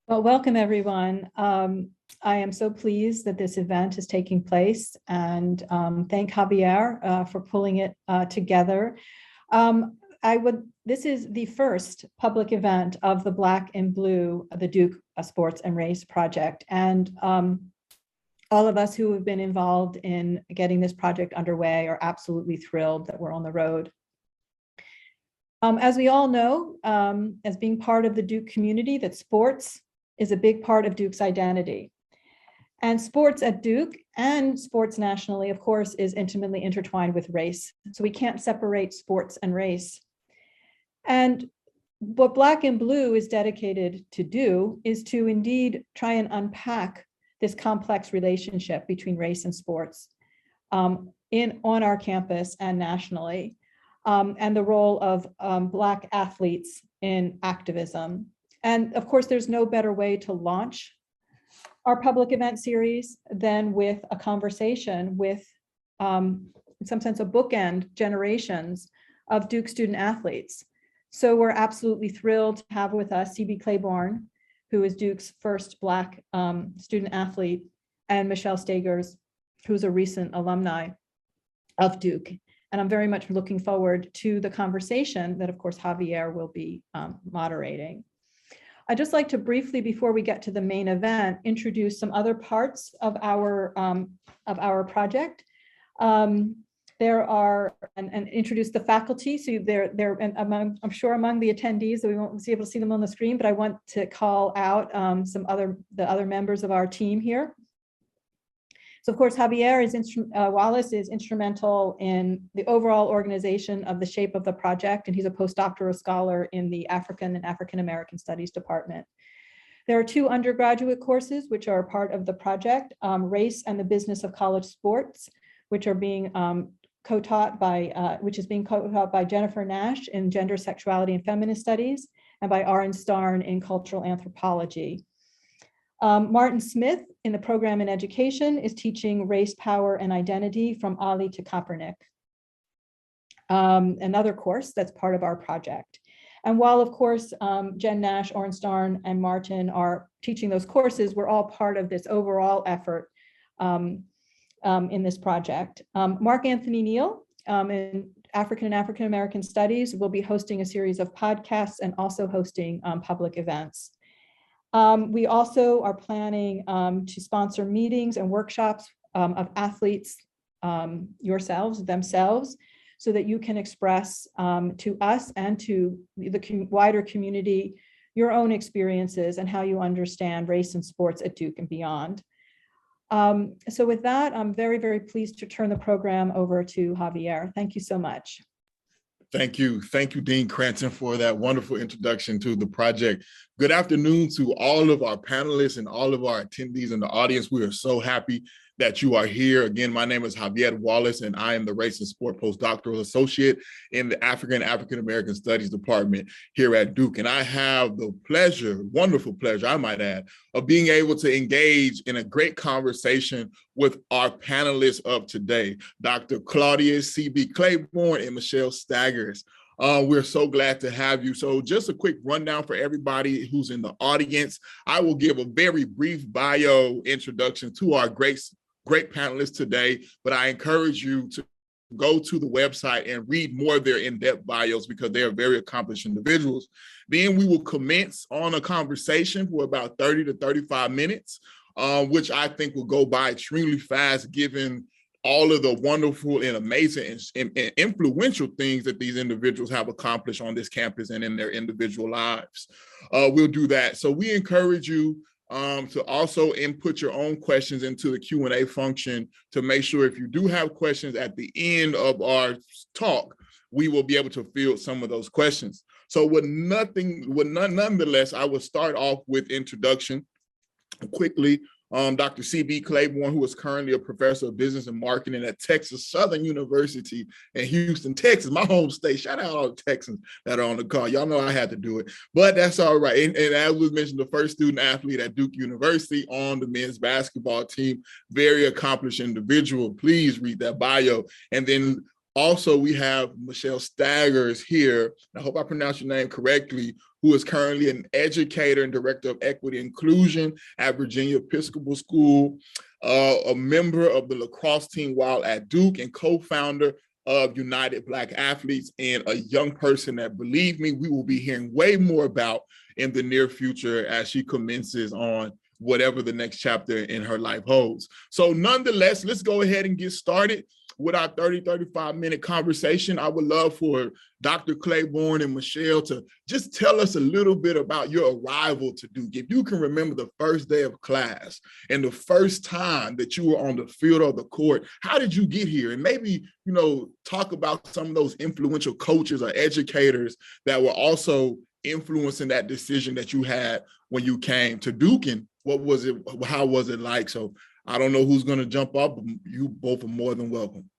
Well, welcome everyone. I am so pleased that this event is taking place, and thank Javier for pulling it together. This is the first public event of the Black and Blue, the Duke Sports and Race Project. And all of us who have been involved in getting this project underway are absolutely thrilled that we're on the road. As we all know, as being part of the Duke community, that sports is a big part of Duke's identity. And sports at Duke and sports nationally, of course, is intimately intertwined with race. So we can't separate sports and race. And what Black and Blue is dedicated to do is to indeed try and unpack this complex relationship between race and sports on our campus and nationally, and the role of Black athletes in activism. And of course, there's no better way to launch our public event series than with a conversation with, in some sense, a bookend generations of Duke student athletes. So we're absolutely thrilled to have with us CB Claiborne, who is Duke's first Black student athlete, and Michelle Staggers, who's a recent alumni of Duke. And I'm very much looking forward to the conversation that, of course, Javier will be moderating. I'd just like to briefly, before we get to the main event, introduce some other parts of our project. There are, and introduce the faculty. So they're among, I'm sure among the attendees, so we won't be able to see them on the screen, but I want to call out the other members of our team here. So of course, Javier Wallace is instrumental in the overall organization of the shape of the project, and he's a postdoctoral scholar in the African and African American Studies department. There are two undergraduate courses which are part of the project, Race and the Business of College Sports, which are being co-taught by Jennifer Nash in Gender, Sexuality, and Feminist Studies, and by Aaron Starn in Cultural Anthropology. Martin Smith in the program in education is teaching race, power, and identity from Ali to Kaepernick, another course that's part of our project. And while, of course, Jen Nash, Aaron Starn, and Martin are teaching those courses, we're all part of this overall effort in this project. Mark Anthony Neal in African and African American Studies will be hosting a series of podcasts and also hosting public events. We also are planning to sponsor meetings and workshops of athletes themselves, so that you can express to us and to the wider community your own experiences and how you understand race and sports at Duke and beyond. So with that, I'm very, very pleased to turn the program over to Javier. Thank you so much. Thank you, Dean Cranston, for that wonderful introduction to the project. Good afternoon to all of our panelists and all of our attendees in the audience. We are so happy that you are here. Again, my name is Javier Wallace, and I am the Race and Sport Postdoctoral Associate in the African American Studies Department here at Duke. And I have the pleasure, wonderful pleasure, I might add, of being able to engage in a great conversation with our panelists of today, Dr. Claudius, CB Claiborne, and Michelle Staggers. We're so glad to have you. So just a quick rundown for everybody who's in the audience. I will give a very brief bio introduction to our great panelists today, but I encourage you to go to the website and read more of their in-depth bios because they are very accomplished individuals. Then we will commence on a conversation for about 30 to 35 minutes, which I think will go by extremely fast given all of the wonderful and amazing and influential things that these individuals have accomplished on this campus and in their individual lives. We'll do that. So we encourage you to also input your own questions into the Q&A function to make sure if you do have questions at the end of our talk, we will be able to field some of those questions. So nonetheless, I will start off with introduction quickly. Dr. CB Claiborne, who is currently a professor of business and marketing at Texas Southern University in Houston, Texas, my home state. Shout out all the Texans that are on the call. Y'all know I had to do it, but that's all right. And as was mentioned, the first student athlete at Duke University on the men's basketball team, very accomplished individual. Please read that bio. And then also we have Michelle Staggers here. I hope I pronounced your name correctly, who is currently an educator and director of equity inclusion at Virginia Episcopal School, a member of the lacrosse team while at Duke, and co-founder of United Black Athletes, and a young person that, believe me, we will be hearing way more about in the near future as she commences on whatever the next chapter in her life holds. So nonetheless, let's go ahead and get started with our 35-minute conversation. I would love for Dr. Claiborne and Michelle to just tell us a little bit about your arrival to Duke. If you can remember the first day of class and the first time that you were on the field or the court, how did you get here? And maybe, you know, talk about some of those influential coaches or educators that were also influencing that decision that you had when you came to Duke, and what was it, how was it like? So I don't know who's going to jump up. You both are more than welcome.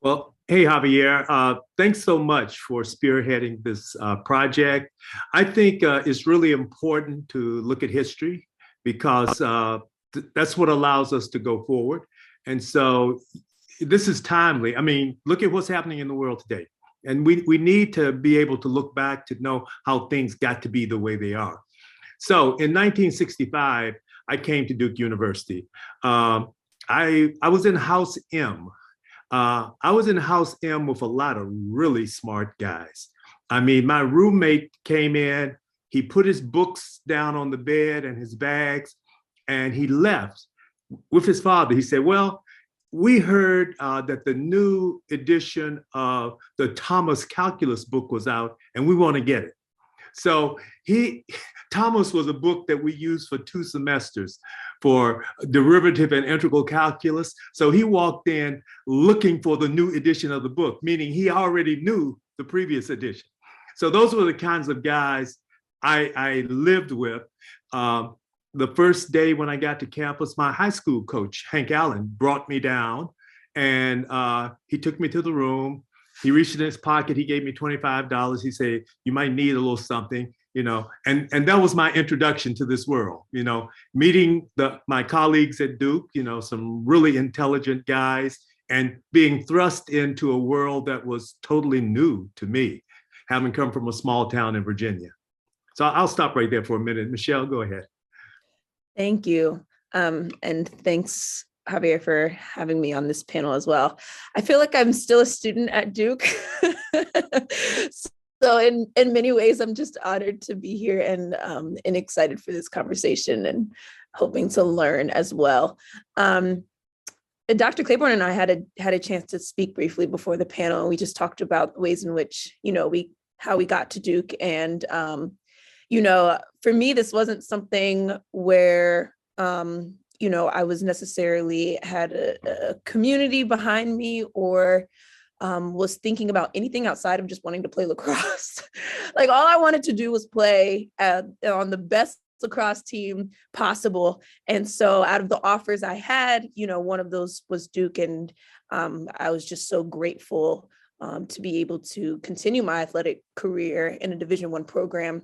Well, hey, Javier, thanks so much for spearheading this project. I think it's really important to look at history because that's what allows us to go forward. And so this is timely. I mean, look at what's happening in the world today. And we need to be able to look back to know how things got to be the way they are. So in 1965, I came to Duke University. I was in House M. I was in House M with a lot of really smart guys. I mean, my roommate came in, he put his books down on the bed and his bags, and he left with his father. He said, well, we heard that the new edition of the Thomas Calculus book was out, and we want to get it. So Thomas was a book that we used for 2 semesters for derivative and integral calculus. So he walked in looking for the new edition of the book, meaning he already knew the previous edition. So those were the kinds of guys I lived with. The first day when I got to campus, my high school coach, Hank Allen, brought me down, and he took me to the room. He reached in his pocket, he gave me $25. He said, you might need a little something, you know, and that was my introduction to this world, you know, meeting my colleagues at Duke, you know, some really intelligent guys, and being thrust into a world that was totally new to me, having come from a small town in Virginia. So I'll stop right there for a minute. Michelle, go ahead. Thank you. And thanks, Javier, for having me on this panel as well. I feel like I'm still a student at Duke. So in many ways, I'm just honored to be here and excited for this conversation and hoping to learn as well. Dr. Claiborne and I had a chance to speak briefly before the panel, and we just talked about the ways in which, you know, how we got to Duke. And, you know, for me, this wasn't something where, you know, I was necessarily had a community behind me or was thinking about anything outside of just wanting to play lacrosse. Like all I wanted to do was play on the best lacrosse team possible. And so out of the offers I had, you know, one of those was Duke. And I was just so grateful to be able to continue my athletic career in a Division I program.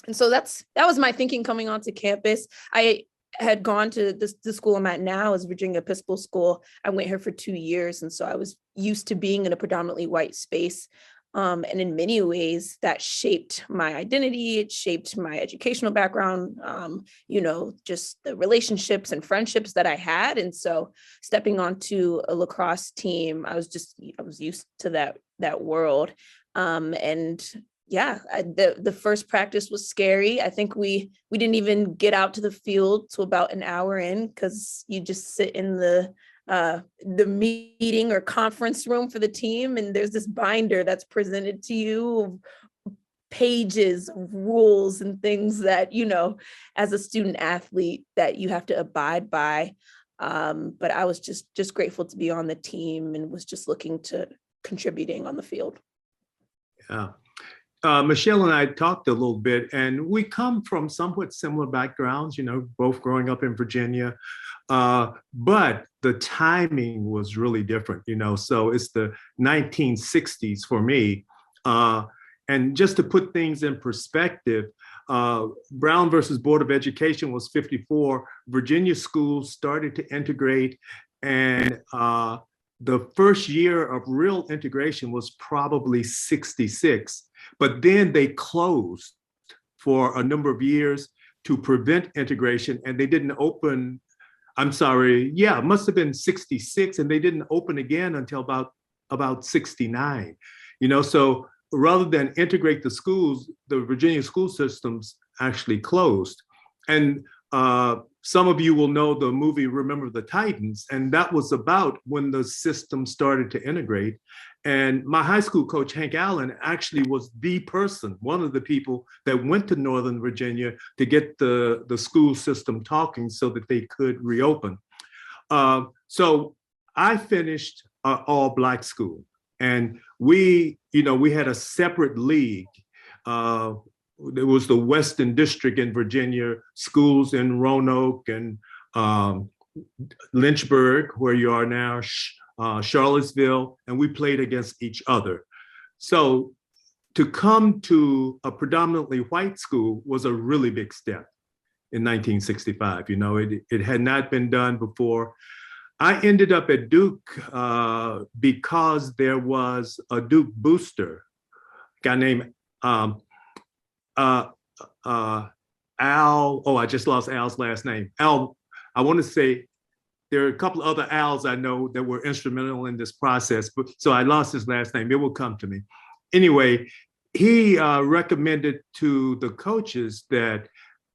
And so that was my thinking coming onto campus. I had gone to the school I'm at now is Virginia Episcopal School. I went here for 2 years. And so I was used to being in a predominantly white space. And in many ways that shaped my identity. It shaped my educational background, you know, just the relationships and friendships that I had. And so stepping onto a lacrosse team, I was used to that world. And yeah, the first practice was scary. I think we didn't even get out to the field till about an hour in, because you just sit in the meeting or conference room for the team, and there's this binder that's presented to you of pages of rules and things that, you know, as a student athlete that you have to abide by. But I was just grateful to be on the team and was just looking to contributing on the field. Yeah. Michelle and I talked a little bit, and we come from somewhat similar backgrounds, you know, both growing up in Virginia, but the timing was really different, you know, so it's the 1960s for me. And just to put things in perspective, Brown versus Board of Education was 54. Virginia schools started to integrate, and the first year of real integration was probably 66, but then they closed for a number of years to prevent integration, and they didn't open, I'm sorry, yeah, it must have been 66, and they didn't open again until about 69. So rather than integrate the schools, the Virginia school systems actually closed. And some of you will know the movie Remember the Titans, and that was about when the system started to integrate. And my high school coach, Hank Allen, actually was the person, one of the people that went to Northern Virginia to get the school system talking so that they could reopen. So I finished all Black school, and we had a separate league. It was the Western District in Virginia, schools in Roanoke and Lynchburg, where you are now, Charlottesville, and we played against each other. So to come to a predominantly white school was a really big step in 1965. It had not been done before. I ended up at Duke because there was a Duke booster, a guy named Al, I just lost Al's last name. Al, I want to say there are a couple of other Al's I know that were instrumental in this process, but so I lost his last name. It will come to me. Anyway, he recommended to the coaches that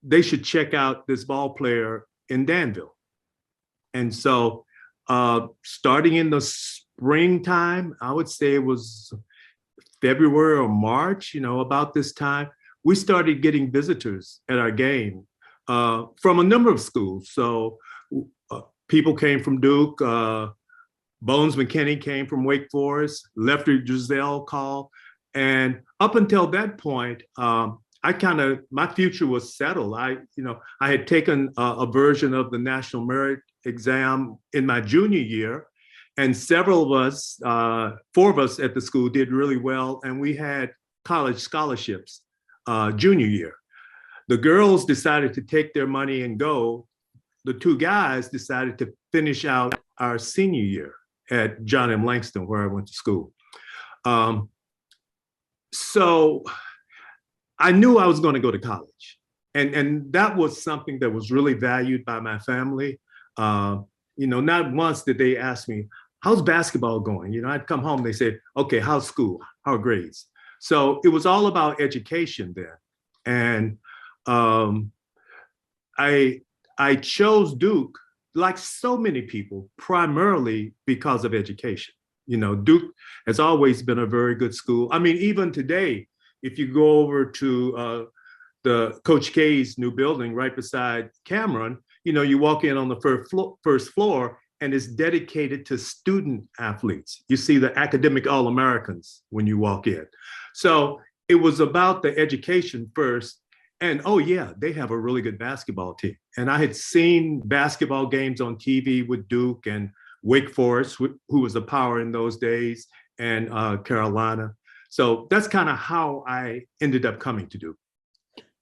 they should check out this ball player in Danville. And so starting in the springtime, I would say it was February or March, about this time, we started getting visitors at our game from a number of schools. So people came from Duke, Bones McKinney came from Wake Forest, Lefty Driesell called. And up until that point, my future was settled. I had taken a version of the National Merit Exam in my junior year, and several of us, 4 of us at the school did really well, and we had college scholarships junior year. The girls decided to take their money and go. The 2 guys decided to finish out our senior year at John M. Langston, where I went to school. So I knew I was going to go to college. And that was something that was really valued by my family. Not once did they ask me, how's basketball going? I'd come home, they said, okay, how's school? How are grades? So it was all about education there. And I chose Duke, like so many people, primarily because of education. Duke has always been a very good school. I mean, even today, if you go over to the Coach K's new building right beside Cameron, you walk in on the first floor and it's dedicated to student athletes. You see the academic All-Americans when you walk in. So it was about the education first. And oh yeah, they have a really good basketball team. And I had seen basketball games on TV with Duke and Wake Forest, who was a power in those days, and Carolina. So that's kind of how I ended up coming to Duke.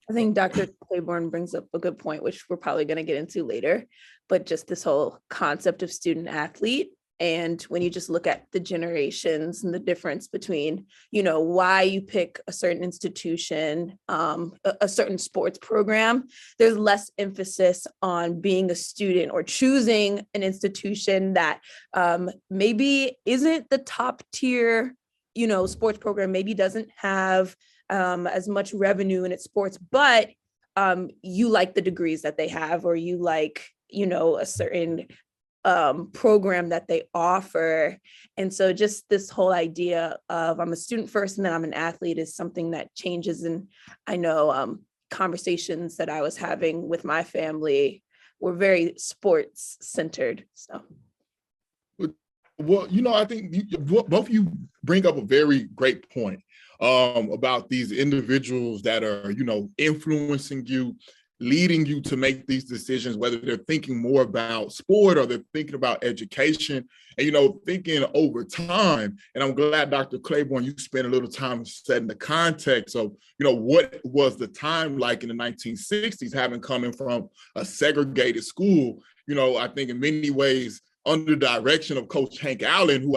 I think Dr. Claiborne brings up a good point, which we're probably going to get into later, but just this whole concept of student athlete. And when you just look at the generations and the difference between, why you pick a certain institution, a certain sports program, there's less emphasis on being a student or choosing an institution that maybe isn't the top tier, sports program, maybe doesn't have as much revenue in its sports, but you like the degrees that they have, or you like, a certain program that they offer. And so just this whole idea of I'm a student first and then I'm an athlete is something that changes. And I know conversations that I was having with my family were very sports centered. So. Well, I think both of you bring up a very great point about these individuals that are, influencing you, leading you to make these decisions, whether they're thinking more about sport or they're thinking about education and, thinking over time. And I'm glad, Dr. Claiborne, you spent a little time setting the context of, what was the time like in the 1960s, having coming from a segregated school. I think in many ways, under the direction of Coach Hank Allen, who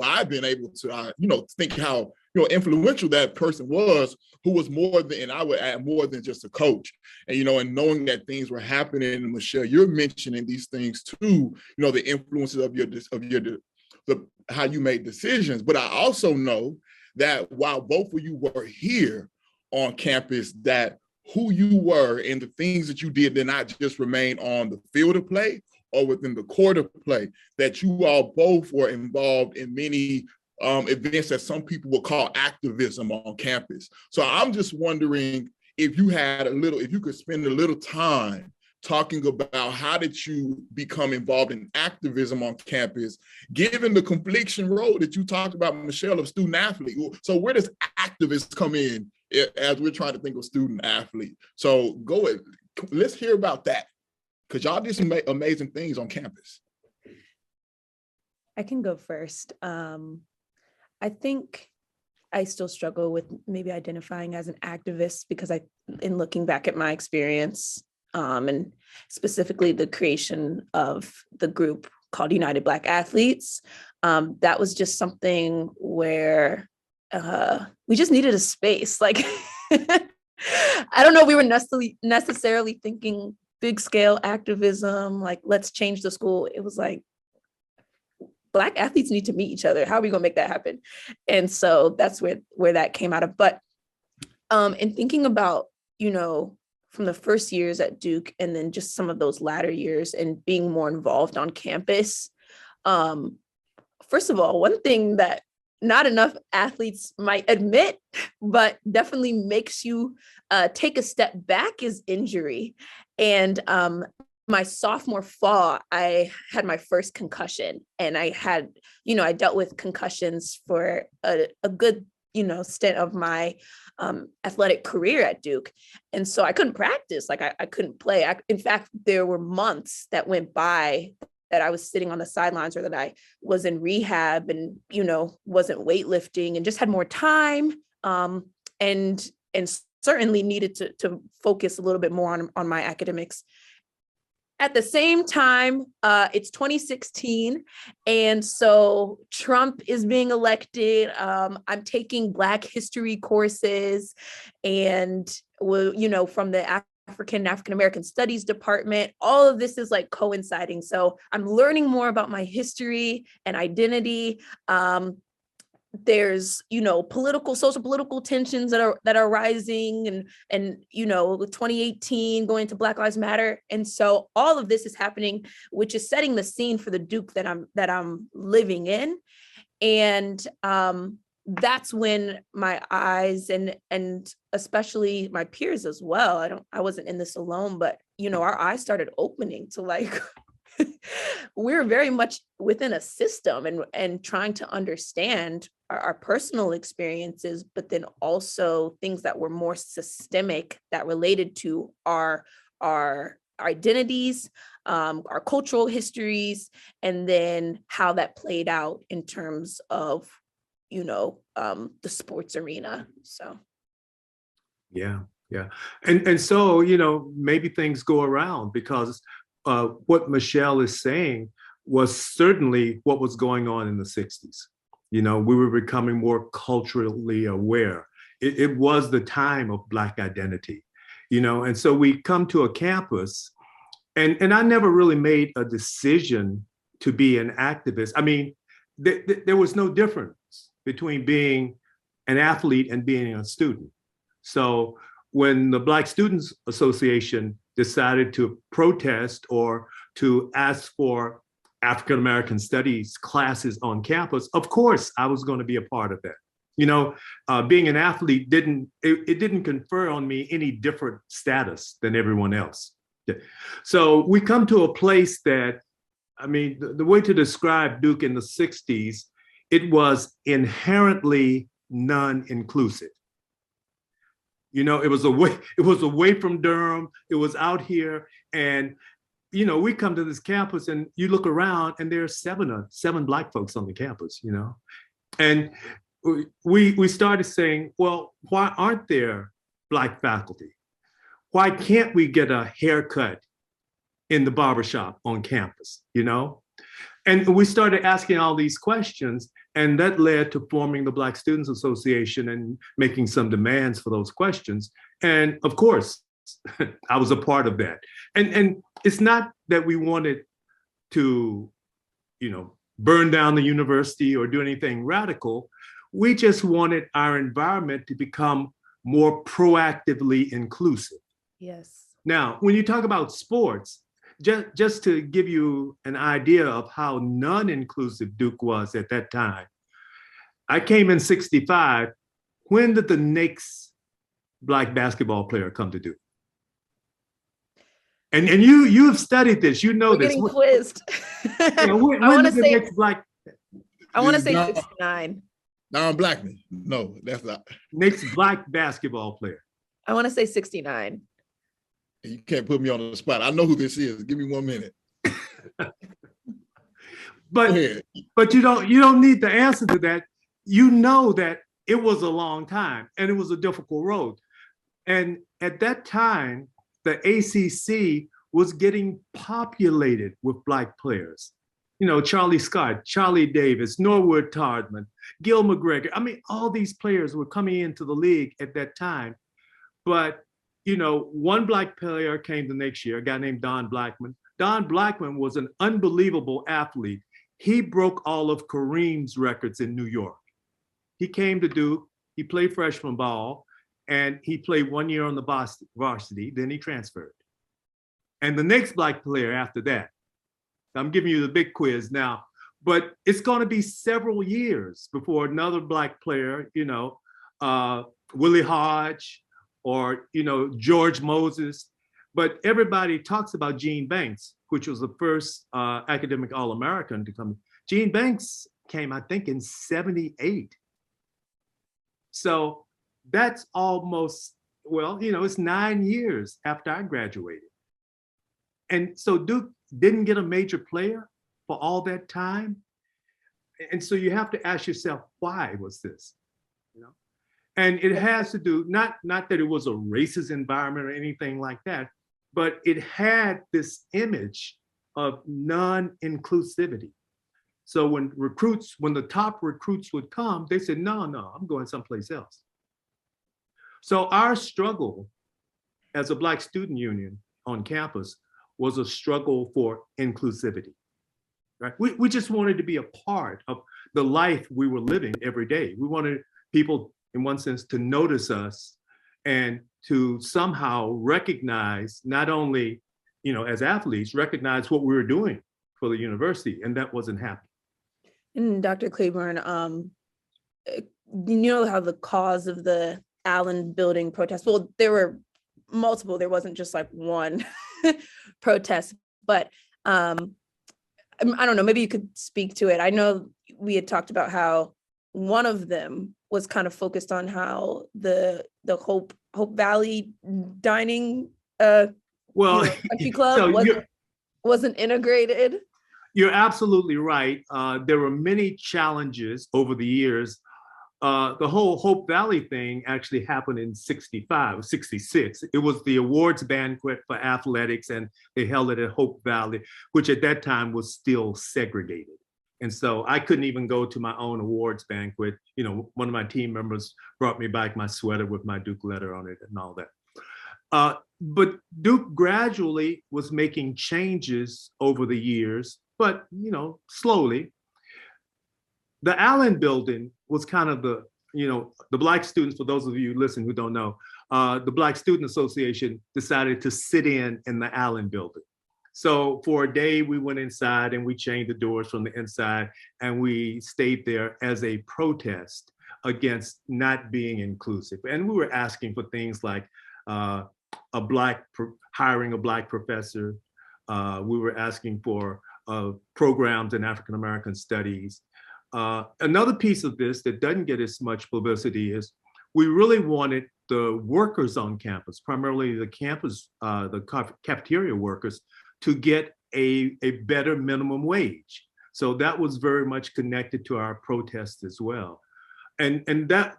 I've been able to, think how, influential that person was, who was more than, and I would add more than just a coach. And, and knowing that things were happening, and Michelle, you're mentioning these things too, the influences of how you made decisions. But I also know that while both of you were here on campus, that who you were and the things that you did not just remain on the field of play or within the court of play, that you all both were involved in many events that some people would call activism on campus. So I'm just wondering if you could spend a little time talking about how did you become involved in activism on campus, given the confliction role that you talked about, Michelle, of student athlete. So where does activists come in as we're trying to think of student athlete? So go ahead, let's hear about that, because y'all did some amazing things on campus. I can go first. I think I still struggle with maybe identifying as an activist, because in looking back at my experience, and specifically the creation of the group called United Black Athletes, that was just something where we just needed a space. Like, I don't know, we were necessarily thinking big scale activism, like let's change the school. It was like, Black athletes need to meet each other. How are we gonna make that happen? And so that's where that came out of. But in thinking about, from the first years at Duke and then just some of those latter years and being more involved on campus, first of all, one thing that not enough athletes might admit, but definitely makes you take a step back, is injury. And my sophomore fall, I had my first concussion, and I had, I dealt with concussions for a good, stint of my athletic career at Duke. And so I couldn't practice, like I couldn't play. In fact, there were months that went by that I was sitting on the sidelines, or that I was in rehab and, wasn't weightlifting and just had more time, and certainly needed to focus a little bit more on my academics. At the same time, it's 2016, and so Trump is being elected. I'm taking Black history courses, and from the African American Studies department, all of this is like coinciding. So I'm learning more about my history and identity. There's, social political tensions that are rising, and 2018 going to Black Lives Matter. And so all of this is happening, which is setting the scene for the Duke that I'm living in. And that's when my eyes and especially my peers as well, I wasn't in this alone, but our eyes started opening to like, we're very much within a system and trying to understand our personal experiences, but then also things that were more systemic that related to our identities, our cultural histories, and then how that played out in terms of, the sports arena. So. Yeah. And so, maybe things go around, because what Michelle is saying was certainly what was going on in the 60s. We were becoming more culturally aware. It was the time of Black identity, and so we come to a campus, and I never really made a decision to be an activist. I mean, there was no difference between being an athlete and being a student. So when the Black Students Association decided to protest or to ask for African American Studies classes on campus, of course I was going to be a part of that. Being an athlete didn't confer on me any different status than everyone else. So we come to a place that, the way to describe Duke in the 60s, it was inherently non-inclusive. It was away from Durham. It was out here, and we come to this campus, and you look around, and there are seven Black folks on the campus. And we started saying, well, why aren't there Black faculty? Why can't we get a haircut in the barbershop on campus? And we started asking all these questions, and that led to forming the Black Students Association and making some demands for those questions. And of course, I was a part of that. And it's not that we wanted to, burn down the university or do anything radical. We just wanted our environment to become more proactively inclusive. Yes. Now, when you talk about sports, just to give you an idea of how non-inclusive Duke was at that time, I came in '65. When did the next Black basketball player come to Duke? And you have studied this, you know. We're this. Getting quizzed. When I want to did the say next Black? I want to say Don- 69. Don Blackman. No, that's not. Next Black basketball player. I want to say 69. You can't put me on the spot. I know who this is. Give me 1 minute. Go But ahead. you don't need the answer to that. You know that it was a long time and it was a difficult road. And at that time, the ACC was getting populated with Black players. Charlie Scott, Charlie Davis, Norwood Tardman, Gil McGregor. I mean, all these players were coming into the league at that time. But, one Black player came the next year, a guy named Don Blackman. Don Blackman was an unbelievable athlete. He broke all of Kareem's records in New York. He came to Duke, he played freshman ball, and he played 1 year on the varsity, then he transferred. And the next Black player after that, I'm giving you the big quiz now, but it's going to be several years before another Black player, Willie Hodge or, George Moses. But everybody talks about Gene Banks, which was the first academic All-American to come. Gene Banks came, I think, in '78. So that's almost, it's 9 years after I graduated. And so Duke didn't get a major player for all that time. And so you have to ask yourself, why was this? And it has to do, not that it was a racist environment or anything like that, but it had this image of non-inclusivity. So when the top recruits would come, they said, no, I'm going someplace else. So our struggle as a Black student union on campus was a struggle for inclusivity, right? We just wanted to be a part of the life we were living every day. We wanted people, in one sense, to notice us and to somehow recognize, not only, as athletes, recognize what we were doing for the university, and that wasn't happening. And Dr. Claiborne, how the cause of the Allen Building protest, well, there were multiple, there wasn't just like one protest, but I don't know, maybe you could speak to it. I know we had talked about how one of them was kind of focused on how the Hope Valley dining country club wasn't integrated. You're absolutely right. There were many challenges over the years. The whole Hope Valley thing actually happened in '65, 66. It was the awards banquet for athletics, and they held it at Hope Valley, which at that time was still segregated. And so I couldn't even go to my own awards banquet. One of my team members brought me back my sweater with my Duke letter on it and all that. But Duke gradually was making changes over the years, but slowly. The Allen Building was kind of the Black students, for those of you listening who don't know, the Black Student Association decided to sit in the Allen Building. So for a day we went inside and we chained the doors from the inside, and we stayed there as a protest against not being inclusive. And we were asking for things like hiring a Black professor. We were asking for programs in African-American studies. Another piece of this that doesn't get as much publicity is we really wanted the workers on campus, primarily the cafeteria workers, to get a better minimum wage. So that was very much connected to our protest as well. And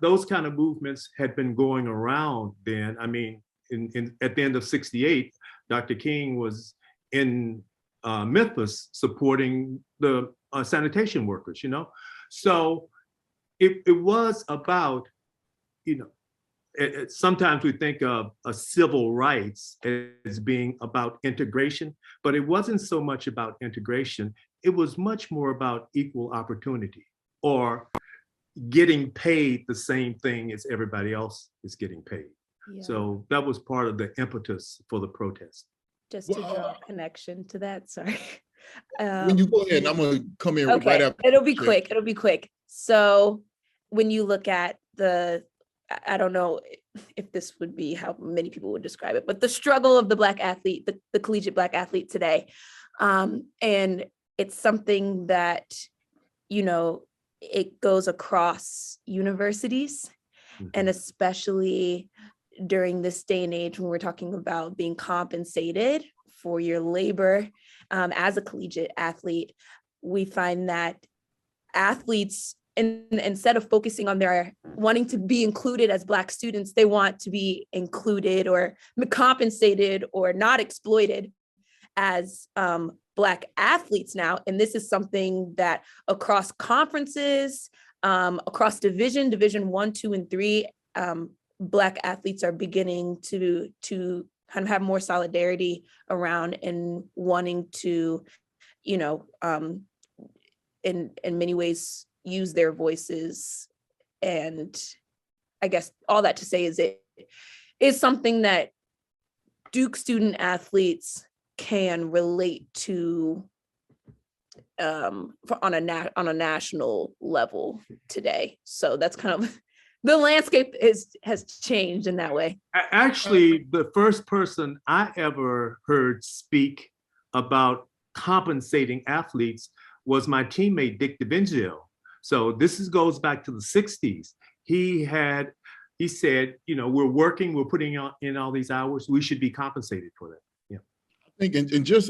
those kind of movements had been going around then. I mean, at the end of '68, Dr. King was in Memphis supporting the sanitation workers, you know? So it was about, you know, sometimes we think of civil rights as being about integration, but it wasn't so much about integration. It was much more about equal opportunity, or getting paid the same thing as everybody else is getting paid. Yeah. So that was part of the impetus for the protest. Just to draw a connection to that, sorry. When you go ahead, I'm gonna come in Okay, right after. it'll be quick. It'll be quick. So when you look at I don't know if this would be how many people would describe it, but the struggle of the Black athlete, the collegiate Black athlete today. And it's something that, you know, it goes across universities, and especially during this day and age when we're talking about being compensated for your labor as a collegiate athlete, we find that athletes, instead of focusing on their wanting to be included as Black students, they want to be included or compensated or not exploited as Black athletes now. And this is something that across conferences, across Division 1, 2, and 3, Black athletes are beginning to kind of have more solidarity around and wanting to, you know, in many ways use their voices. And I guess all that to say is it is something that Duke student athletes can relate to on a national level today. So that's kind of the landscape has changed in that way. Actually, the first person I ever heard speak about compensating athletes was my teammate, Dick DiVincenzo. So this goes back to the 60s. He said, you know, we're working, we're putting in all these hours, we should be compensated for that. Yeah. I think, and just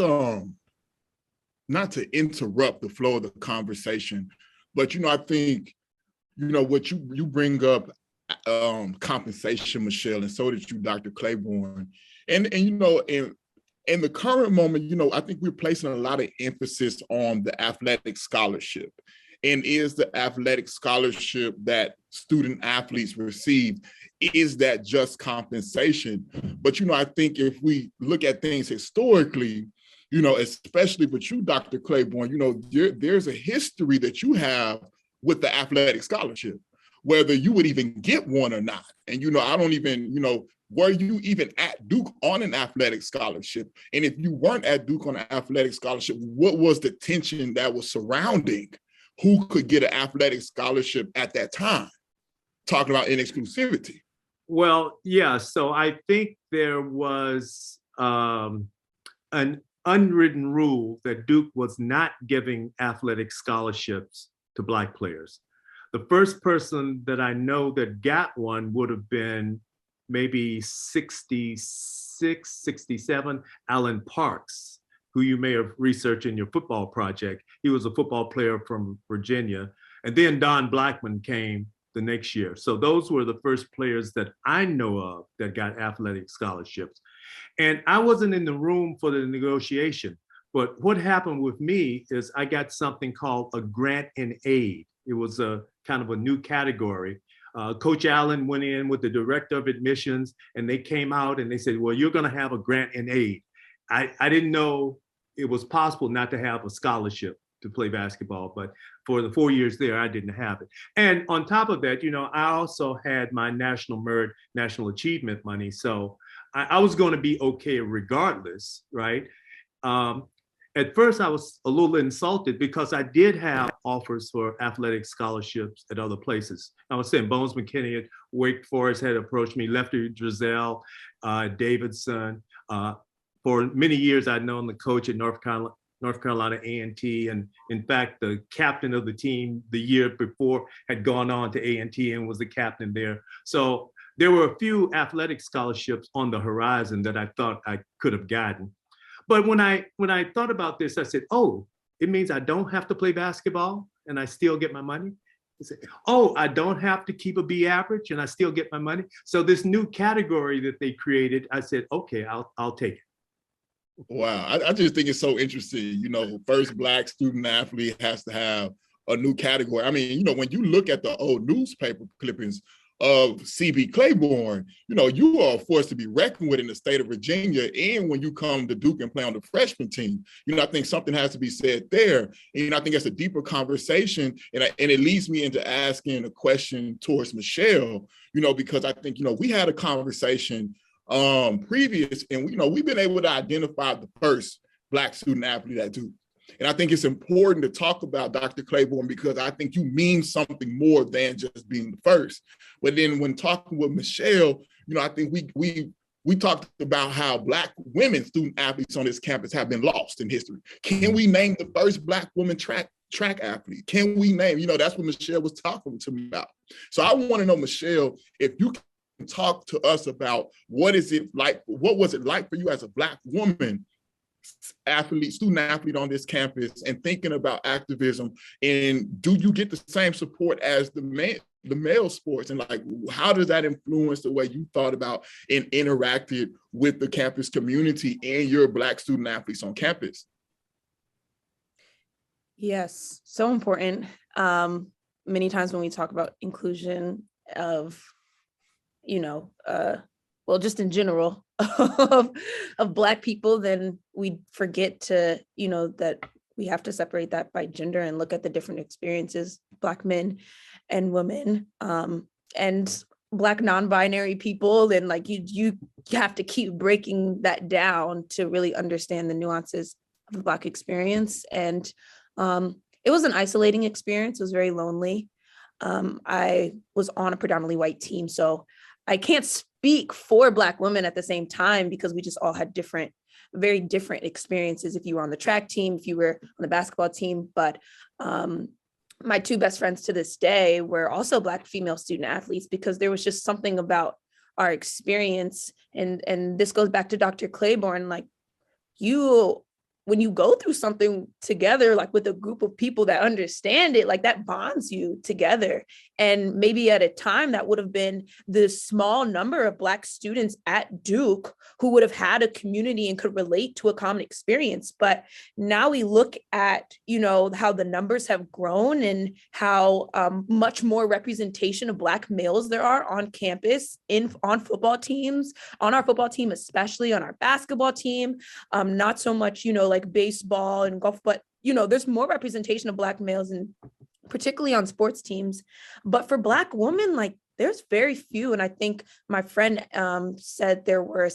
not to interrupt the flow of the conversation, but, you know, I think, you know, what you bring up compensation, Michelle, and so did you, Dr. Claiborne. And you know, in the current moment, you know, I think we're placing a lot of emphasis on the athletic scholarship. And is the athletic scholarship that student athletes receive, is that just compensation? But, you know, I think if we look at things historically, you know, especially with you, Dr. Claiborne, you know, there's a history that you have with the athletic scholarship, whether you would even get one or not. And, you know, I don't even, you know, were you even at Duke on an athletic scholarship? And if you weren't at Duke on an athletic scholarship, what was the tension that was surrounding who could get an athletic scholarship at that time? Talking about inexclusivity. Well, yeah, so I think there was an unwritten rule that Duke was not giving athletic scholarships to Black players. The first person that I know that got one would have been maybe 66, 67, Alan Parks, who you may have researched in your football project. He was a football player from Virginia. And then Don Blackman came the next year. So those were the first players that I know of that got athletic scholarships. And I wasn't in the room for the negotiation, but what happened with me is I got something called a grant and aid. It was a kind of a new category. Coach Allen went in with the director of admissions, and they came out and they said, well, you're gonna have a grant and aid. I didn't know it was possible not to have a scholarship to play basketball, but for the 4 years there, I didn't have it. And on top of that, you know, I also had my National Merit, National Achievement money. So I was gonna be okay regardless, right? At first, I was a little insulted because I did have offers for athletic scholarships at other places. I was saying Bones McKinney at Wake Forest had approached me, Lefty Drizel, Davidson. For many years, I'd known the coach at North Carolina A&T, and in fact, the captain of the team the year before had gone on to A&T and was the captain there. So there were a few athletic scholarships on the horizon that I thought I could have gotten. But when I thought about this, I said, oh, it means I don't have to play basketball and I still get my money. I said, oh, I don't have to keep a B average and I still get my money. So this new category that they created, I said, okay, I'll take it. Wow, I just think it's so interesting. You know, first Black student athlete has to have a new category. I mean, you know, when you look at the old newspaper clippings of CB Claiborne, you know, you are a force to be reckoned with in the state of Virginia. And when you come to Duke and play on the freshman team, you know, I think something has to be said there. And you know, I think it's a deeper conversation. And it leads me into asking a question towards Michelle, you know, because I think, you know, we had a conversation previous, and you know, we've been able to identify the first Black student athlete at Duke. And I think it's important to talk about Dr. Claiborne because I think you mean something more than just being the first. But then when talking with Michelle, you know, I think we talked about how Black women student athletes on this campus have been lost in history. Can we name the first Black woman track athlete? Can we name, you know, that's what Michelle was talking to me about. So I want to know, Michelle, if you can talk to us about what was it like for you as a Black woman athlete, student athlete on this campus and thinking about activism, and do you get the same support as the male sports, and like how does that influence the way you thought about and interacted with the campus community and your Black student athletes on campus? Yes, so important. Many times when we talk about inclusion of, you know, well, just in general of Black people, then we forget to, you know, that we have to separate that by gender and look at the different experiences, Black men and women, and Black non-binary people. And like you have to keep breaking that down to really understand the nuances of the Black experience. And it was an isolating experience. It was very lonely. I was on a predominantly white team, so I can't speak for Black women at the same time because we just all had very different experiences. If you were on the track team, if you were on the basketball team, but my two best friends to this day were also Black female student athletes because there was just something about our experience. And this goes back to Dr. Claiborne, like when you go through something together, like with a group of people that understand it, like that bonds you together. And maybe at a time that would have been the small number of Black students at Duke who would have had a community and could relate to a common experience. But now we look at, you know, how the numbers have grown and how much more representation of Black males there are on campus, on football teams, on our football team, especially on our basketball team, not so much, you know, like baseball and golf, but, you know, there's more representation of Black males and particularly on sports teams. But for Black women, like there's very few. And I think my friend said there were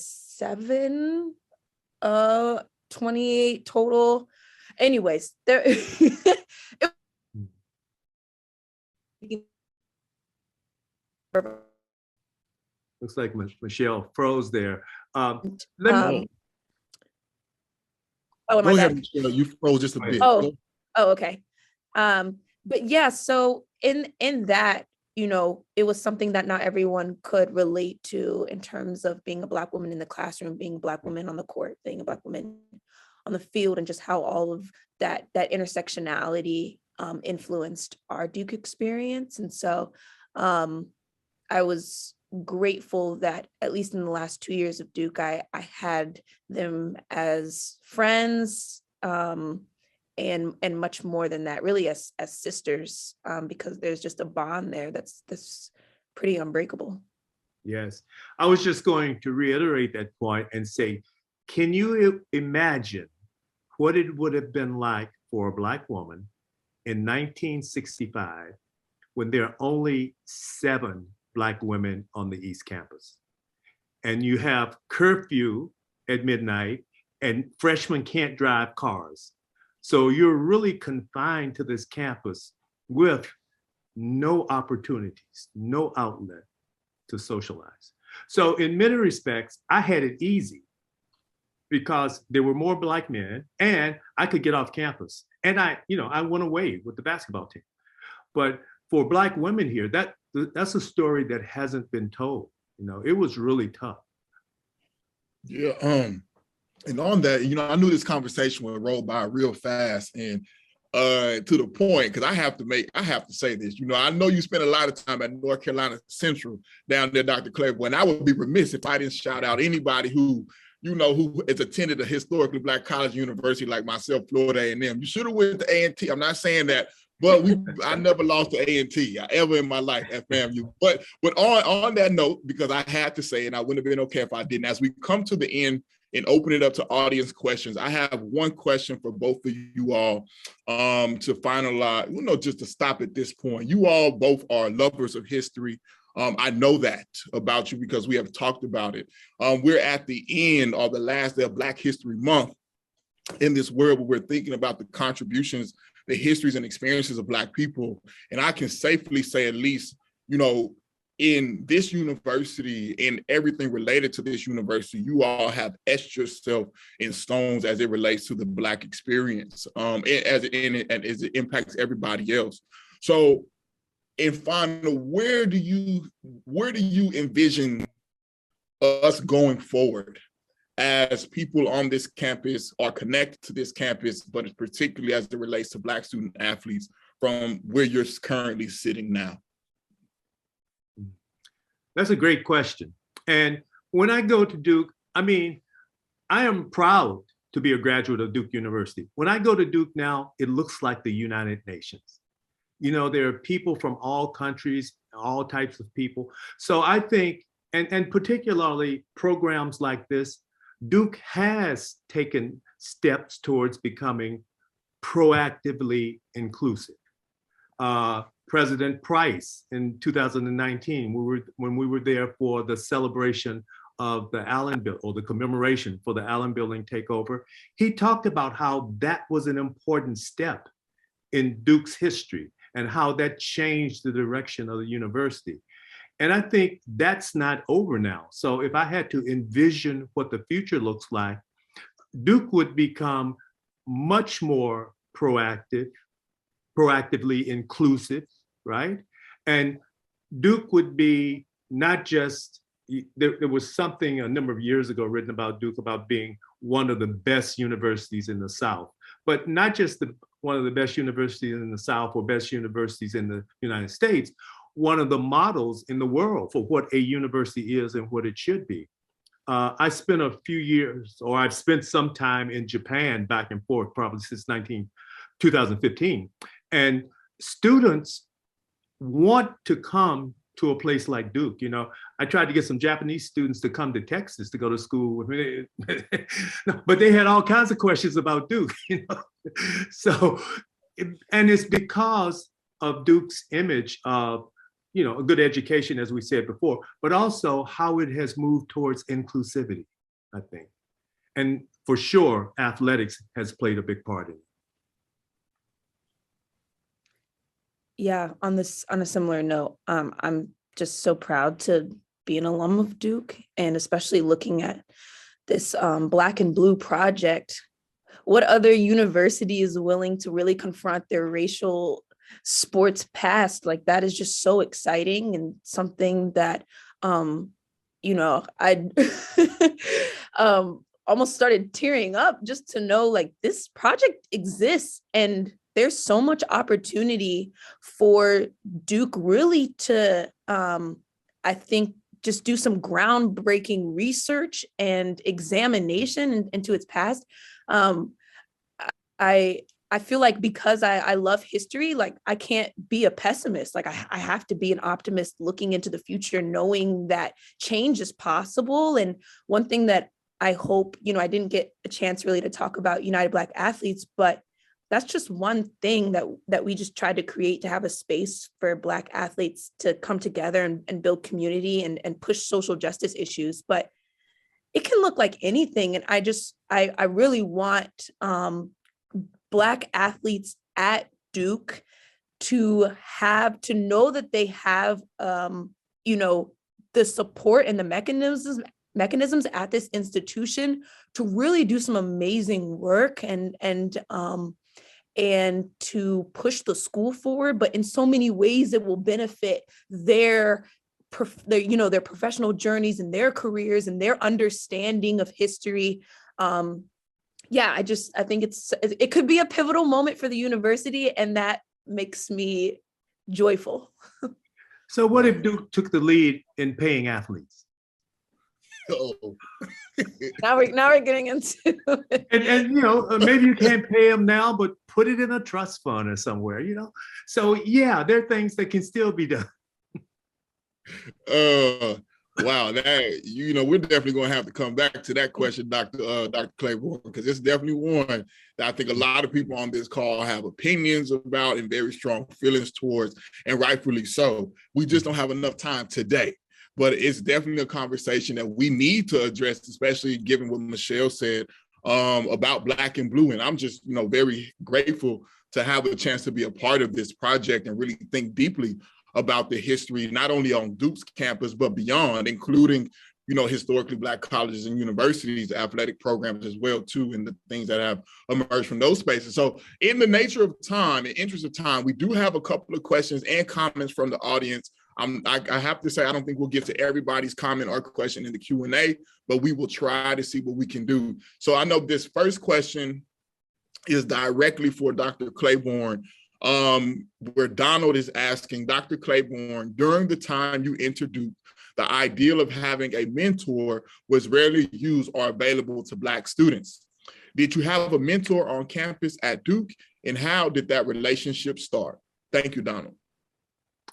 28 total. Anyways, there looks like Michelle froze there. Oh, my Go ahead, bad. Michelle, you froze just a bit. Oh, okay. But yeah, so in that, you know, it was something that not everyone could relate to in terms of being a Black woman in the classroom, being a Black woman on the court, being a Black woman on the field, and just how all of that intersectionality influenced our Duke experience. And so I was grateful that at least in the last 2 years of Duke, I had them as friends, and much more than that, really as sisters, because there's just a bond there that's pretty unbreakable. Yes, I was just going to reiterate that point and say, can you imagine what it would have been like for a Black woman in 1965 when there are only 7 Black women on the East Campus, and you have curfew at midnight and freshmen can't drive cars? So you're really confined to this campus with no opportunities, no outlet to socialize. So in many respects, I had it easy because there were more Black men and I could get off campus. And I went away with the basketball team. But for Black women here, that's a story that hasn't been told. You know, it was really tough. Yeah, and on that, you know, I knew this conversation would roll by real fast, and to the point, because I have to say this. You know, I know you spent a lot of time at North Carolina Central down there, Dr. Claiborne. I would be remiss if I didn't shout out anybody who who has attended a historically Black college university like myself, Florida A&M. You should have went to A&T. I'm not saying that, but I never lost to A&T ever in my life at FAMU. But on that note, because I had to say, and I wouldn't have been okay if I didn't, as we come to the end and open it up to audience questions, I have one question for both of you all to finalize, just to stop at this point. You all both are lovers of history. I know that about you because we have talked about it. We're at the end or the last day of Black History Month in this world where we're thinking about the contributions, the histories and experiences of Black people. And I can safely say, at least, in this university and everything related to this university, you all have etched yourself in stones as it relates to the Black experience, as it impacts everybody else. So, in final, where do you envision us going forward as people on this campus are connected to this campus, but particularly as it relates to Black student athletes from where you're currently sitting now? That's a great question. And when I go to Duke, I am proud to be a graduate of Duke University. When I go to Duke now, it looks like the United Nations. There are people from all countries, all types of people. So I think, and particularly programs like this, Duke has taken steps towards becoming proactively inclusive. President Price in 2019, when we were there for the celebration of the Allen Building, or the commemoration for the Allen Building takeover, he talked about how that was an important step in Duke's history and how that changed the direction of the university. And I think that's not over now. So if I had to envision what the future looks like, Duke would become much more proactively inclusive, right? And Duke would be not just, there was something a number of years ago written about Duke about being one of the best universities in the South, but not just one of the best universities in the South or best universities in the United States, one of the models in the world for what a university is and what it should be. I spent a few years, or I've spent some time in Japan back and forth, probably since 2015. And students want to come to a place like Duke. I tried to get some Japanese students to come to Texas to go to school with me, but they had all kinds of questions about Duke. So, and it's because of Duke's image of, a good education, as we said before, but also how it has moved towards inclusivity, I think. And for sure, athletics has played a big part in it. Yeah, on a similar note, I'm just so proud to be an alum of Duke, and especially looking at this Black and Blue project. What other university is willing to really confront their racial sports past? Like, that is just so exciting, and something that, I almost started tearing up just to know, like, this project exists, and there's so much opportunity for Duke really to, I think, just do some groundbreaking research and examination into its past. I feel like because I love history, like, I can't be a pessimist. Like, I have to be an optimist looking into the future, knowing that change is possible. And one thing that I hope, I didn't get a chance really to talk about United Black Athletes, but that's just one thing that we just tried to create, to have a space for Black athletes to come together and build community and push social justice issues. But it can look like anything. And I really want Black athletes at Duke to know that they have, the support and the mechanisms at this institution to really do some amazing work and to push the school forward. But in so many ways, it will benefit their professional journeys and their careers and their understanding of history. I think it could be a pivotal moment for the university, and that makes me joyful. So what if Duke took the lead in paying athletes? Oh. Now we're getting into it. And maybe you can't pay them now, but put it in a trust fund or somewhere, So yeah, there are things that can still be done. Wow, that we're definitely going to have to come back to that question, Dr. Claiborne, because it's definitely one that I think a lot of people on this call have opinions about and very strong feelings towards, and rightfully so. We just don't have enough time today, but it's definitely a conversation that we need to address, especially given what Michelle said about Black and Blue. And I'm just, very grateful to have a chance to be a part of this project and really think deeply about the history, not only on Duke's campus, but beyond, including, historically Black colleges and universities, athletic programs as well, too, and the things that have emerged from those spaces. So in the nature of time, in interest of time, we do have a couple of questions and comments from the audience. I have to say, I don't think we'll get to everybody's comment or question in the Q&A, but we will try to see what we can do. So I know this first question is directly for Dr. Claiborne, where Donald is asking, Dr. Claiborne, during the time you entered Duke, the ideal of having a mentor was rarely used or available to Black students. Did you have a mentor on campus at Duke, and how did that relationship start? Thank you, Donald.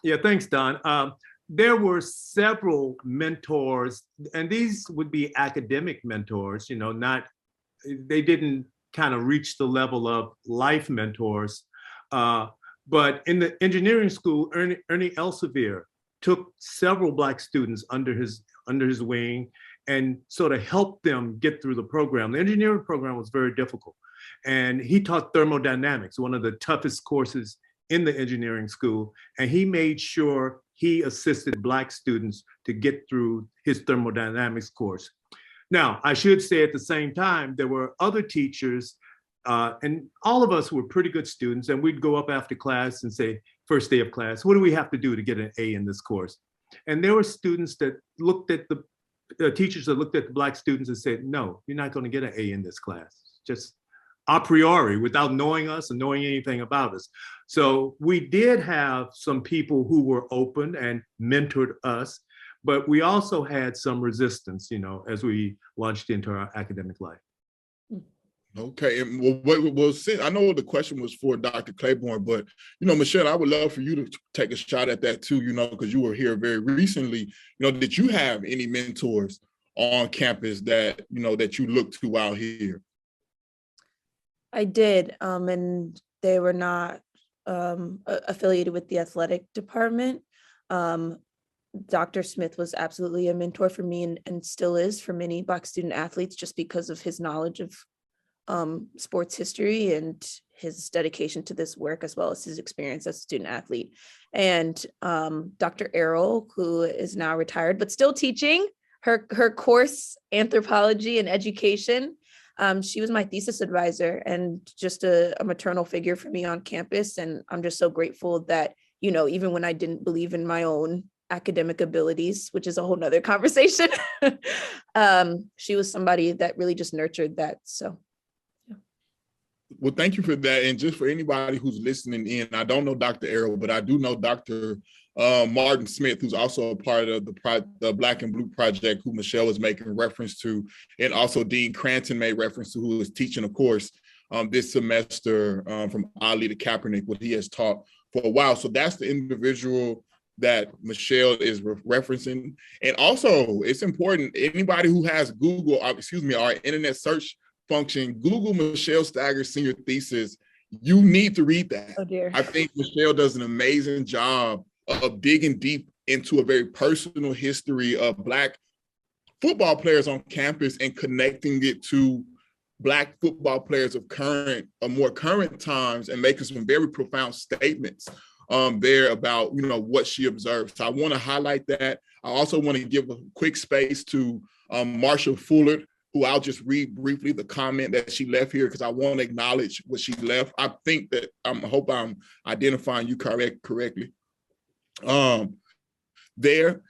Yeah, thanks, Don. There were several mentors, and these would be academic mentors, they didn't kind of reach the level of life mentors. But in the engineering school, Ernie Elsevier took several Black students under his wing and sort of helped them get through the program. The engineering program was very difficult. And he taught thermodynamics, one of the toughest courses in the engineering school. And he made sure he assisted Black students to get through his thermodynamics course. Now, I should say at the same time, there were other teachers and all of us were pretty good students, and we'd go up after class and say, first day of class, what do we have to do to get an A in this course? And there were students that looked at the teachers that looked at the Black students and said, no, you're not going to get an A in this class, just a priori, without knowing us and knowing anything about us. So we did have some people who were open and mentored us, but we also had some resistance, as we launched into our academic life. Okay, and I know the question was for Dr. Claiborne, but Michelle, I would love for you to take a shot at that too, because you were here very recently. Did you have any mentors on campus that that you looked to while here? I did, and they were not affiliated with the athletic department. Dr. Smith was absolutely a mentor for me and still is for many Black student athletes, just because of his knowledge of sports history and his dedication to this work, as well as his experience as a student athlete. And Dr. Errol, who is now retired, but still teaching her course, anthropology and education. She was my thesis advisor and just a maternal figure for me on campus. And I'm just so grateful that, even when I didn't believe in my own academic abilities, which is a whole nother conversation, she was somebody that really just nurtured that. So. Well, thank you for that. And just for anybody who's listening in, I don't know Dr. Errol, but I do know Dr. Martin Smith, who's also a part of the Black and Blue Project, who Michelle was making reference to, and also Dean Cranton made reference to, who is teaching a course this semester from Ali to Kaepernick, what he has taught for a while. So that's the individual that Michelle is referencing. And also, it's important, anybody who has Google, our internet search function, Google Michelle Staggers senior thesis, you need to read that. Oh dear. I think Michelle does an amazing job of digging deep into a very personal history of Black football players on campus and connecting it to Black football players of more current times, and making some very profound statements there about what she observed. So I want to highlight that. I also want to give a quick space to Marsha Fuller, who I'll just read briefly the comment that she left here, because I want to acknowledge what she left. I think that I hope I'm identifying you correctly. There.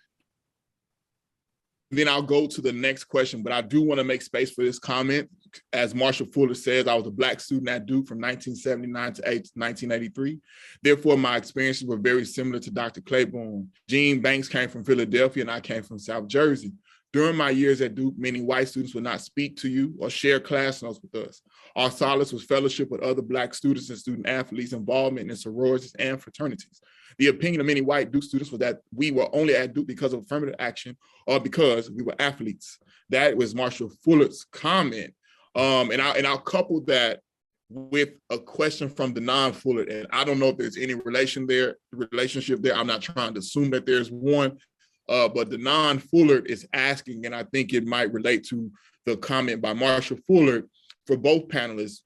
Then I'll go to the next question, but I do want to make space for this comment. As Marsha Fuller says, I was a Black student at Duke from 1979 to 1983. Therefore, my experiences were very similar to Dr. Claiborne. Gene Banks came from Philadelphia and I came from South Jersey. During my years at Duke, many white students would not speak to you or share class notes with us. Our solace was fellowship with other Black students and student athletes, involvement in sororities and fraternities. The opinion of many white Duke students was that we were only at Duke because of affirmative action or because we were athletes. That was Marshall Fuller's comment. And I'll couple that with a question from the non-Fuller, and I don't know if there's any relationship there. I'm not trying to assume that there's one, but the non-Fuller is asking, and I think it might relate to the comment by Marshall Fuller for both panelists.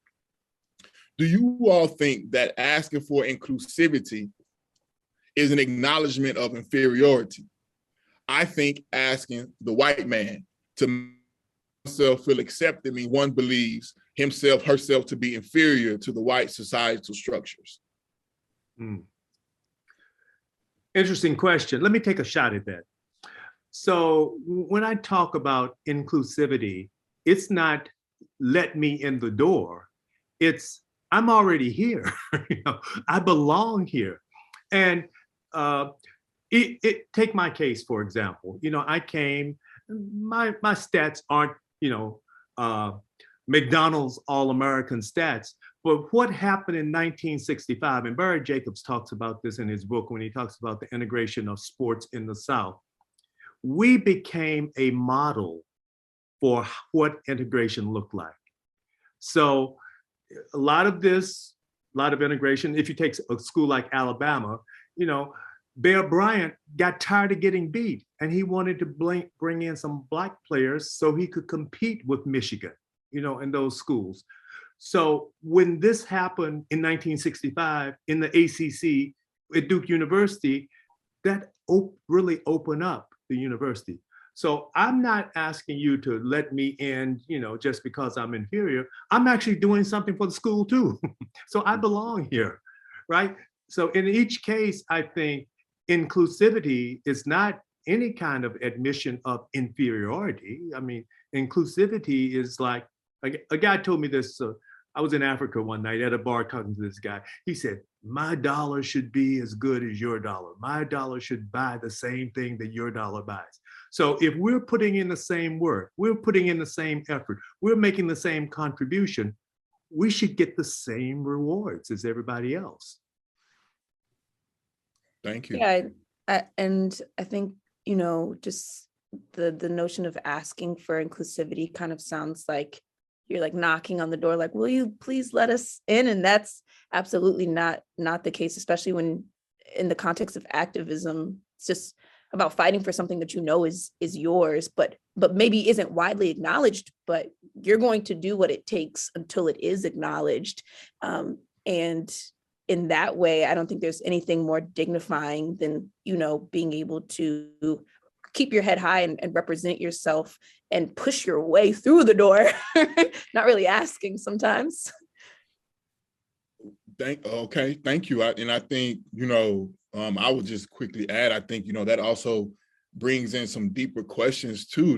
Do you all think that asking for inclusivity is an acknowledgement of inferiority? I think asking the white man to make himself feel accepted means one believes himself, herself to be inferior to the white societal structures. Interesting question. Let me take a shot at that. So when I talk about inclusivity, it's not let me in the door. It's I'm already here. I belong here. And take my case, for example. I came, my stats aren't, McDonald's All-American stats, but what happened in 1965, and Barry Jacobs talks about this in his book when he talks about the integration of sports in the South. We became a model for what integration looked like. So a lot of integration, if you take a school like Alabama, Bear Bryant got tired of getting beat and he wanted to bring in some Black players so he could compete with Michigan, in those schools. So when this happened in 1965 in the ACC at Duke University, that really opened up the university. So I'm not asking you to let me in, just because I'm inferior. I'm actually doing something for the school too. So I belong here, right? So in each case, I think inclusivity is not any kind of admission of inferiority. I mean, inclusivity is like, a guy told me this, I was in Africa one night at a bar talking to this guy. He said, my dollar should be as good as your dollar. My dollar should buy the same thing that your dollar buys. So if we're putting in the same work, we're putting in the same effort, we're making the same contribution, we should get the same rewards as everybody else. Thank you. Yeah, and I think, just the notion of asking for inclusivity kind of sounds like you're like knocking on the door, like, will you please let us in? And that's absolutely not the case, especially when in the context of activism, it's just about fighting for something that is yours, but maybe isn't widely acknowledged, but you're going to do what it takes until it is acknowledged. And in that way, I don't think there's anything more dignifying than, being able to keep your head high and represent yourself and push your way through the door, not really asking sometimes. Thank you. And I think, I would just quickly add, I think, that also brings in some deeper questions too,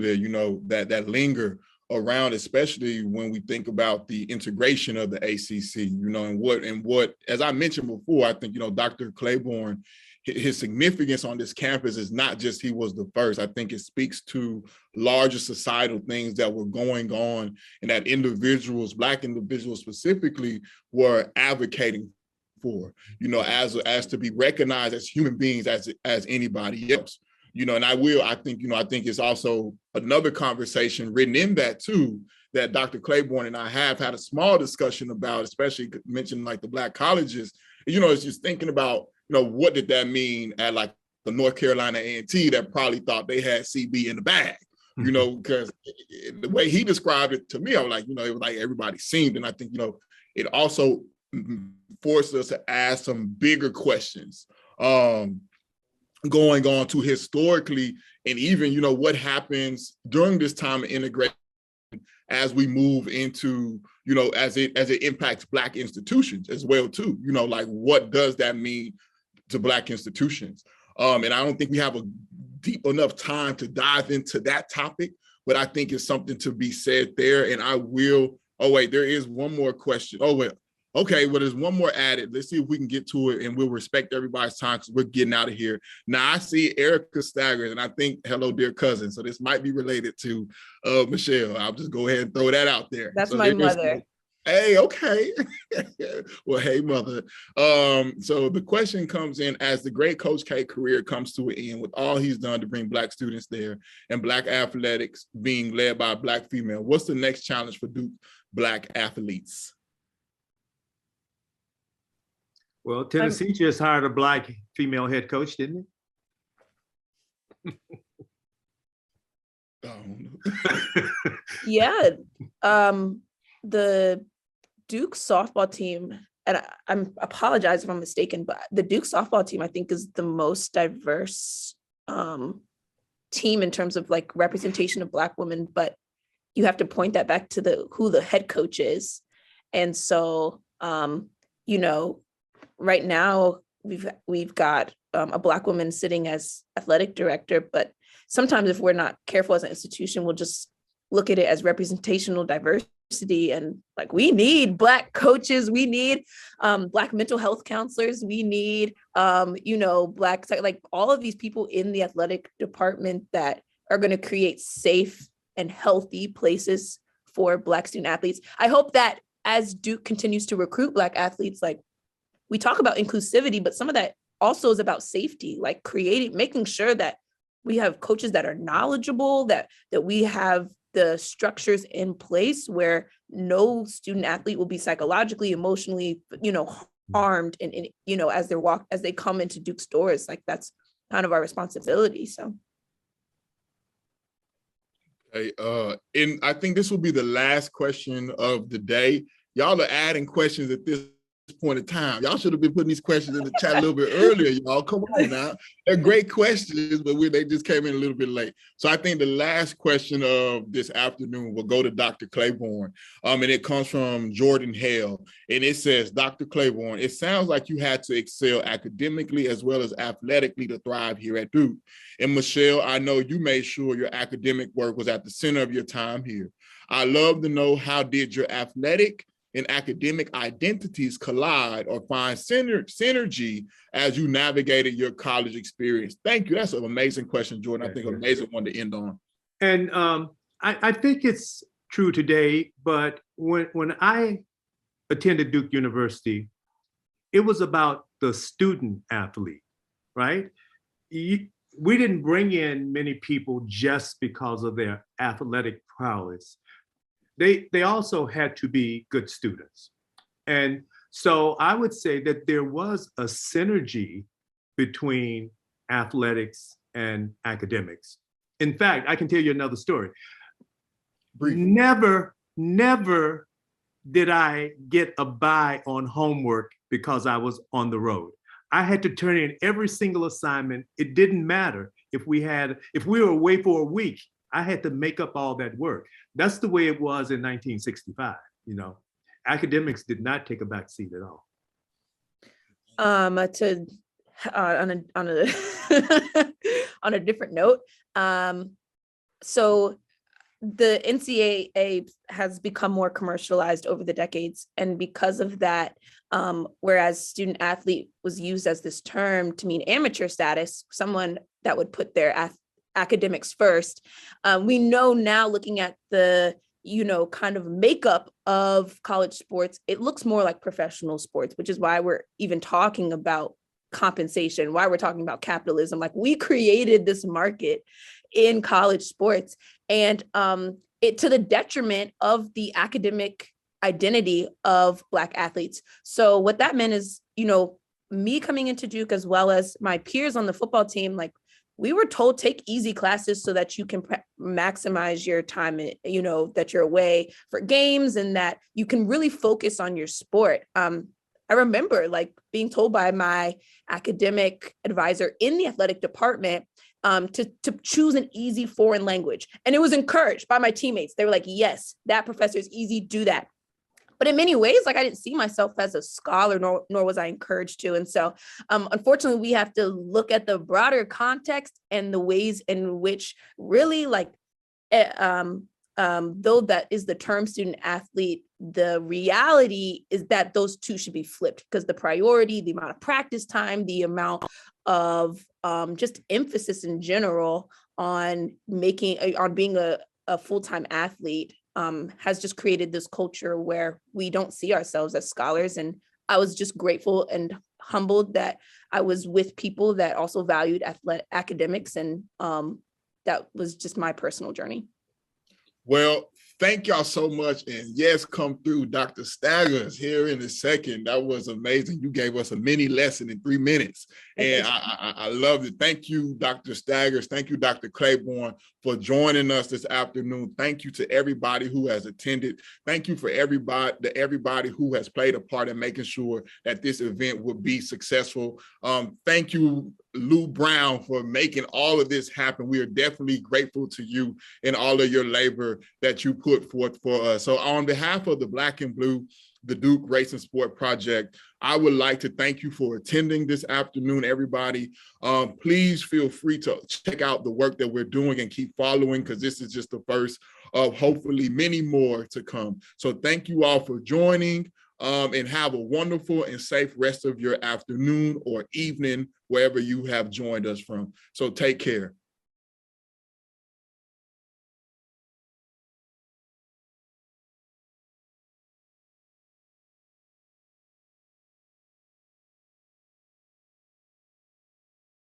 that, that linger around, especially when we think about the integration of the ACC, and what, as I mentioned before, I think, Dr. Claiborne, his significance on this campus is not just he was the first. I think it speaks to larger societal things that were going on and that individuals, Black individuals specifically, were advocating for, as to be recognized as human beings as anybody else. And I think it's also another conversation written in that too, that Dr. Claiborne and I have had a small discussion about, especially mentioning like the Black colleges. It's just thinking about, what did that mean at like the North Carolina A&T that probably thought they had CB in the bag, because the way he described it to me, I was like, it was like everybody seemed. And I think, it also forced us to ask some bigger questions going on to historically, and even, what happens during this time of integration as we move into, as it impacts Black institutions as well too, like what does that mean to Black institutions? And I don't think we have a deep enough time to dive into that topic, but I think it's something to be said there. And I will, there is one more question. Okay, well, there's one more added. Let's see if we can get to it, and we'll respect everybody's time because we're getting out of here. Now, I see Erica Staggers, and I think, hello, dear cousin. So this might be related to Michelle. I'll just go ahead and throw that out there. That's So my mother. Hey, okay. Well, hey, mother. So the question comes in, as the great Coach K career comes to an end with all he's done to bring Black students there and Black athletics being led by a Black female, what's the next challenge for Duke Black athletes? Well, Tennessee just hired a Black female head coach, didn't it? Yeah. The Duke softball team, and I'm apologize if I'm mistaken, but the Duke softball team, I think, is the most diverse team in terms of like representation of Black women, but you have to point that back to who the head coach is. And so, you know, right now we've got a Black woman sitting as athletic director, but sometimes if we're not careful as an institution, we'll just look at it as representational diversity. And like, we need Black coaches, we need Black mental health counselors, we need, you know, Black, like all of these people in the athletic department that are going to create safe and healthy places for Black student athletes. I hope that as Duke continues to recruit Black athletes, like, we talk about inclusivity, but some of that also is about safety, like making sure that we have coaches that are knowledgeable, that we have the structures in place where no student athlete will be psychologically, emotionally, you know, harmed and you know, as they come into Duke's doors. Like, that's kind of our responsibility. So. Okay, and I think this will be the last question of the day. Y'all are adding questions at this point in time. Y'all should have been putting these questions in the chat a little bit earlier, y'all. Come on now. They're great questions, but they just came in a little bit late. So I think the last question of this afternoon will go to Dr. Claiborne. And it comes from Jordan Hale. And it says, Dr. Claiborne, it sounds like you had to excel academically as well as athletically to thrive here at Duke. And Michelle, I know you made sure your academic work was at the center of your time here. I'd love to know, how did your athletic and academic identities collide or find synergy as you navigated your college experience? Thank you. That's an amazing question, Jordan. I think an amazing one to end on. And I think it's true today, but when I attended Duke University, it was about the student athlete, right? We didn't bring in many people just because of their athletic prowess. They also had to be good students. And so I would say that there was a synergy between athletics and academics. In fact, I can tell you another story. Briefly. Never did I get a bye on homework because I was on the road. I had to turn in every single assignment. It didn't matter if we were away for a week. I had to make up all that work. That's the way it was in 1965. You know, academics did not take a back seat at all. On a different note, so the NCAA has become more commercialized over the decades, and because of that, whereas student athlete was used as this term to mean amateur status, someone that would put their academics first. We know now, looking at the, you know, kind of makeup of college sports, it looks more like professional sports, which is why we're even talking about compensation, why we're talking about capitalism. Like, we created this market in college sports, and it to the detriment of the academic identity of Black athletes. So what that meant is, you know, me coming into Duke, as well as my peers on the football team, like, we were told, take easy classes so that you can maximize your time, you know, that you're away for games and that you can really focus on your sport. I remember like being told by my academic advisor in the athletic department to choose an easy foreign language. And it was encouraged by my teammates. They were like, yes, that professor is easy, do that. But in many ways, like, I didn't see myself as a scholar, nor was I encouraged to. And so, unfortunately, we have to look at the broader context and the ways in which really, like, though that is the term student athlete, the reality is that those two should be flipped, because the priority, the amount of practice time, the amount of just emphasis in general on being a full-time athlete has just created this culture where we don't see ourselves as scholars. And I was just grateful and humbled that I was with people that also valued academics, and that was just my personal journey. Well, thank y'all so much. And yes, come through Dr. Staggers here in a second. That was amazing. You gave us a mini lesson in 3 minutes. And I loved it. Thank you, Dr. Staggers. Thank you, Dr. Claiborne, for joining us this afternoon. Thank you to everybody who has attended. Thank you for everybody who has played a part in making sure that this event would be successful. Thank you, Lou Brown, for making all of this happen. We are definitely grateful to you and all of your labor that you put forth for us. So on behalf of the Black and Blue, the Duke Race and Sport Project, I would like to thank you for attending this afternoon, everybody. Please feel free to check out the work that we're doing and keep following, because this is just the first of hopefully many more to come. So thank you all for joining, and have a wonderful and safe rest of your afternoon or evening, wherever you have joined us from. So take care.